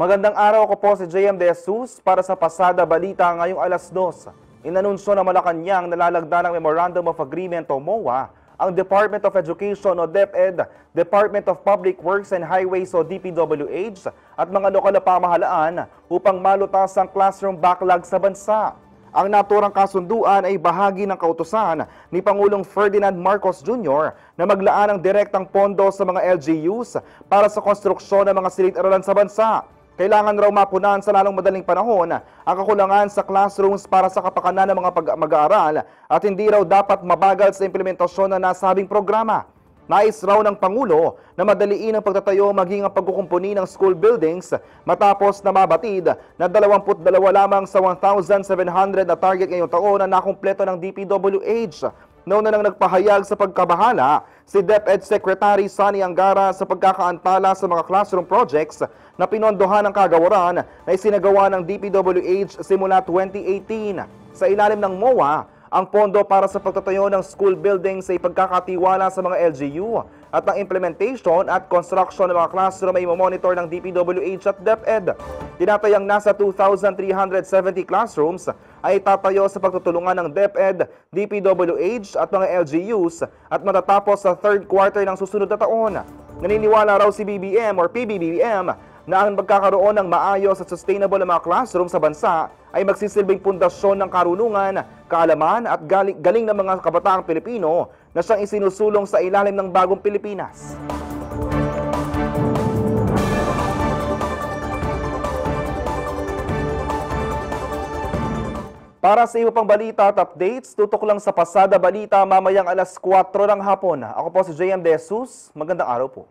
Magandang araw, ko po si JM De Jesus para sa Pasada Balita ngayong alas 2. Inanunsyo ng Malacanang nalalagda ng Memorandum of Agreement o MOA ang Department of Education o DepEd, Department of Public Works and Highways o DPWH at mga lokal na pamahalaan upang malutas ang classroom backlog sa bansa. Ang naturang kasunduan ay bahagi ng kautusan ni Pangulong Ferdinand Marcos Jr. na maglaan ng direktang pondo sa mga LGUs para sa konstruksyon ng mga silid-aralan sa bansa. Kailangan raw mapunan sa lalong madaling panahon ang kakulangan sa classrooms para sa kapakanan ng mga mag-aaral at hindi raw dapat mabagal sa implementasyon ng nasabing programa. Nais raw ng Pangulo na madaliin ang pagtatayo maging ang pagkukumpuni ng school buildings matapos na mabatid na 22 lamang sa 1,700 na target ngayong taon na nakumpleto ng DPWH. Noon na nang nagpahayag sa pagkabahala si DepEd Secretary Sani Angara sa pagkakaantala sa mga classroom projects na pinondohan ng kagawaran na isinagawa ng DPWH simula 2018. Sa ilalim ng MOA, ang pondo para sa pagtatayo ng school buildings ay pagkakatiwala sa mga LGU at ang implementation at construction ng mga classroom ay monitor ng DPWH at DepEd. Tinatayang nasa 2,370 classrooms ay tatayo sa pagtutulungan ng DepEd, DPWH at mga LGUs at matatapos sa third quarter ng susunod na taon. Naniniwala raw si BBM or PBBM na ang magkakaroon ng maayos at sustainable na mga classroom sa bansa ay magsisilbing pundasyon ng karunungan, kaalaman at galing ng mga kabataang Pilipino na siyang isinusulong sa ilalim ng bagong Pilipinas. Para sa iba pang balita at updates, tutok lang sa Pasada Balita mamayang alas 4 ng hapon. Ako po si JM De Jesus. Magandang araw po.